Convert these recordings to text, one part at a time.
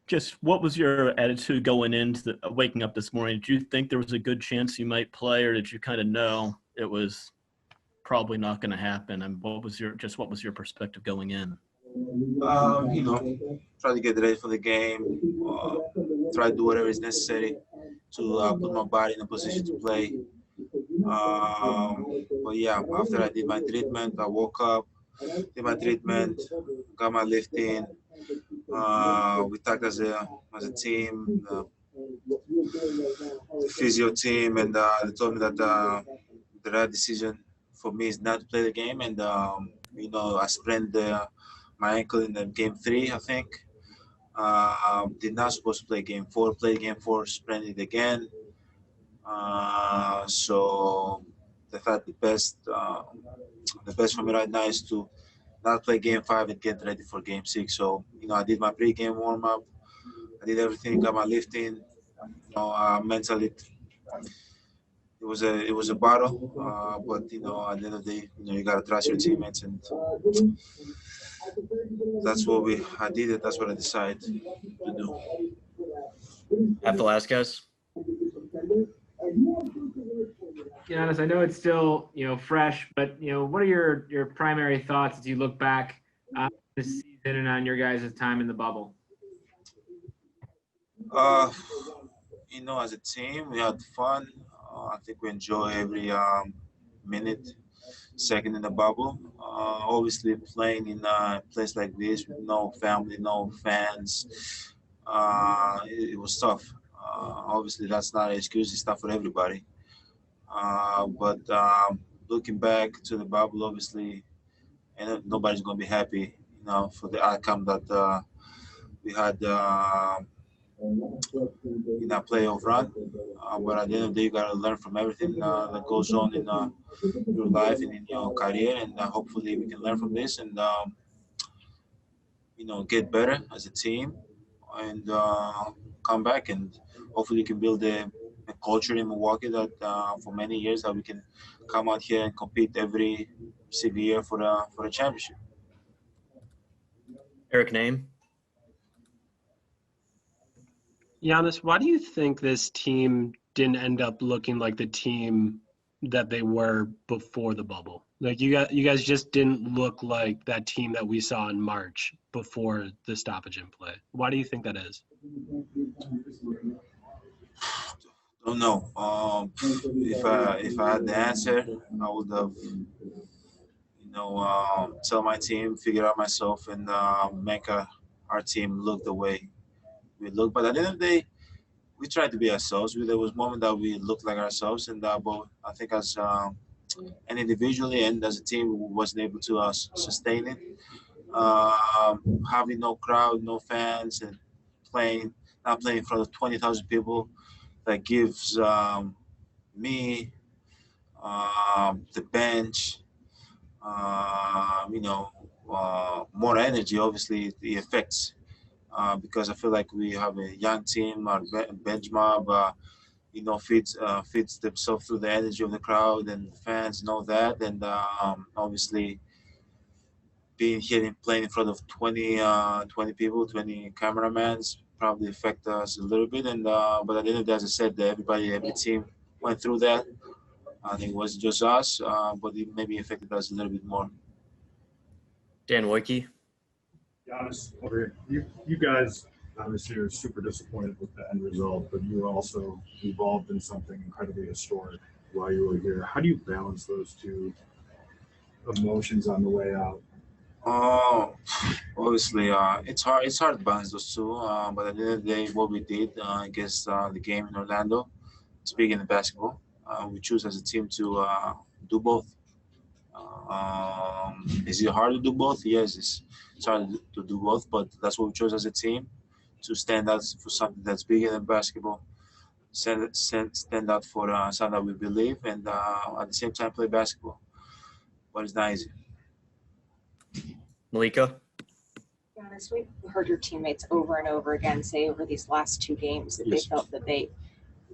Just what was your attitude going into waking up this morning? Did you think there was a good chance you might play, or did you kind of know it was probably not going to happen? And what was your perspective going in? Try to get ready for the game. Try to do whatever is necessary to put my body in a position to play. But yeah, after I did my treatment, I woke up, did my treatment, got my lifting. We talked as a team, the physio team, and they told me that the right decision for me is not to play the game. And I sprained my ankle in the game 3, I think. Did not supposed to play game 4. Played game 4, sprained it again. So they thought the best for me right now is to not play game 5 and get ready for game 6. So I did my pre-game warm up. I did everything, got my lifting. Mentally, it was a battle. But at the end of the day, you gotta trust your teammates, and that's what I did it. That's what I decided to do. At Velasquez. Giannis, I know it's still fresh, but what are your primary thoughts as you look back this season and on your guys' time in the bubble? As a team, we had fun. I think we enjoy every minute, second in the bubble. Obviously, playing in a place like this with no family, no fans, it was tough. Obviously, that's not an excuse. It's tough for everybody. But looking back to the bubble, obviously, and nobody's going to be happy, for the outcome that we had in a playoff run. But at the end of the day, you got to learn from everything that goes on in your life and in your career, and hopefully we can learn from this and get better as a team and come back, and hopefully we can build a culture in Milwaukee that for many years that we can come out here and compete every single year for a championship. Eric Name. Giannis, why do you think this team didn't end up looking like the team that they were before the bubble? Like you guys just didn't look like that team that we saw in March before the stoppage in play. Why do you think that is? Don't know. If I had the answer, I would have, tell my team, figure out myself, and make our team look the way we look. But at the end of the day, we tried to be ourselves. There was moments that we looked like ourselves, and but I think as and individually and as a team, we wasn't able to sustain it. Having no crowd, no fans, and not playing in front of 20,000 people, that gives me, the bench, more energy. Obviously, the effects. Because I feel like we have a young team, our bench mob, feeds themselves through the energy of the crowd and fans and all that. And obviously, being here and playing in front of 20 people, 20 cameramans probably affect us a little bit. And but at the end of the day, as I said, every team went through that. I think it wasn't just us, but it maybe affected us a little bit more. Dan Wojcicki. Giannis, over here. You guys obviously are super disappointed with the end result, but you were also involved in something incredibly historic while you were here. How do you balance those two emotions on the way out? Obviously, it's hard. It's hard to balance those two. But at the end of the day, what we did against the game in Orlando, speaking of basketball, we choose as a team to do both. Is it hard to do both? Yes, it's hard to do both, but that's what we chose as a team, to stand out for something that's bigger than basketball, stand out for something that we believe, and at the same time play basketball. But it's not easy. Malika. Giannis, we've heard your teammates over and over again say over these last 2 games that they felt that they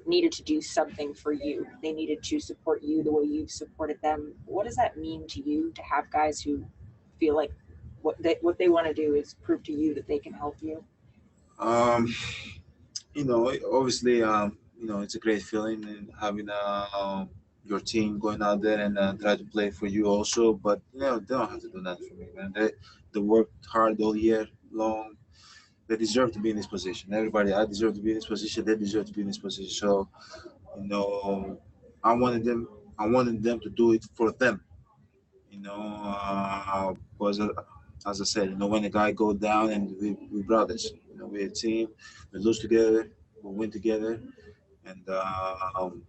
needed to do something for you. They needed to support you the way you've supported them. What does that mean to you to have guys who feel like what they want to do is prove to you that they can help you? Um, obviously, it's a great feeling and having your team going out there and try to play for you also. But they don't have to do that for me, man. They worked hard all year long. They deserve to be in this position. Everybody, I deserve to be in this position. They deserve to be in this position. So, you know, I wanted them. I wanted them to do it for them. Because as I said, when the guy go down and we brothers, we're a team. We lose together, we win together, and you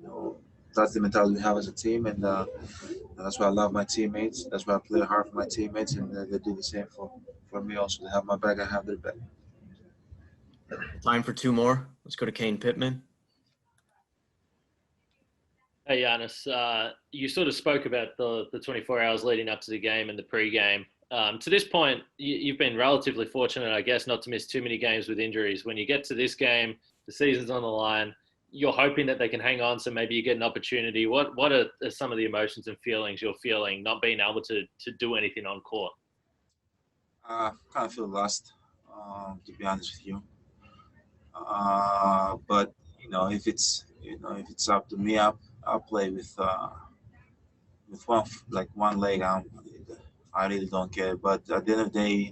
know, that's the mentality we have as a team, and that's why I love my teammates. That's why I play hard for my teammates, and they do the same for me also. They have my back, I have their back. Time for two more. Let's go to Kane Pittman. Hey, Giannis, you sort of spoke about the 24 hours leading up to the game and the pre-game. To this point, you've been relatively fortunate, I guess, not to miss too many games with injuries. When you get to this game, the season's on the line, you're hoping that they can hang on, so maybe you get an opportunity. What are some of the emotions and feelings you're feeling not being able to do anything on court? Kind of feel lost, to be honest with you. But if it's up to me, I'll play with one leg. I really don't care. But at the end of the day,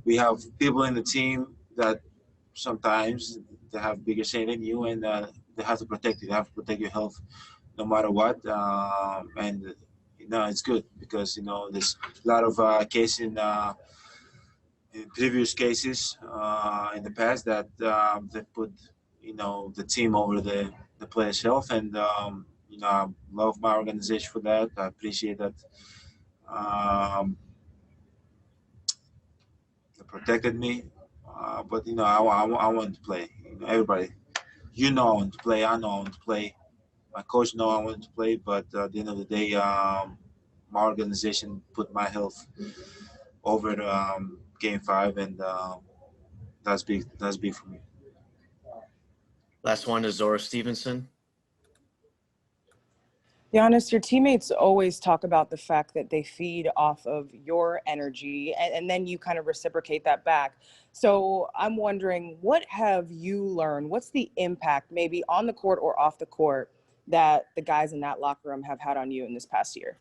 we have people in the team that sometimes they have bigger say than you, and they have to protect you. They have to protect your health no matter what. And it's good because there's a lot of cases in previous cases in the past that they put the team over the player's health, and I love my organization for that. I appreciate that. They protected me, but I wanted to play. Everybody, I want to play. I know I want to play. My coach know I wanted to play, but at the end of the day, my organization put my health over game 5, and that's big. That's big for me. Last one is Zora Stevenson. Giannis, your teammates always talk about the fact that they feed off of your energy, and then you kind of reciprocate that back. So I'm wondering, what have you learned? What's the impact, maybe on the court or off the court, that the guys in that locker room have had on you in this past year?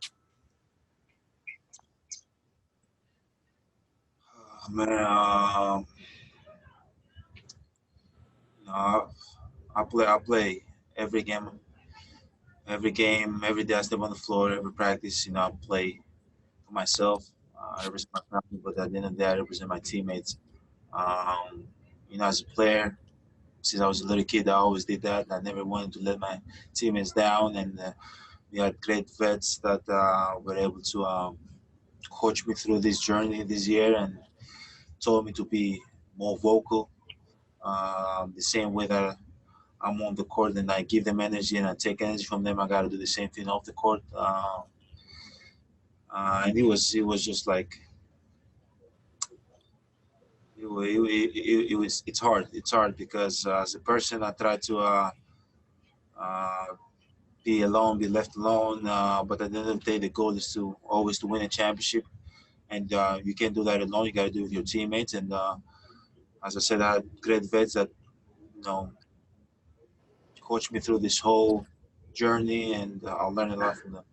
Man, I play every game, every day I step on the floor, every practice. I play for myself. I represent my family, but at the end of the day, I represent my teammates. Um, as a player, since I was a little kid, I always did that. I never wanted to let my teammates down, and we had great vets that were able to coach me through this journey this year and told me to be more vocal. The same way that I'm on the court and I give them energy and I take energy from them, I got to do the same thing off the court. And it was just like it's hard. It's hard because as a person, I try to uh, be alone, be left alone. But at the end of the day, the goal is to always to win a championship, and you can't do that alone. You got to do it with your teammates. And as I said, I had great vets that coached me through this whole journey, and I'll learn a lot from them.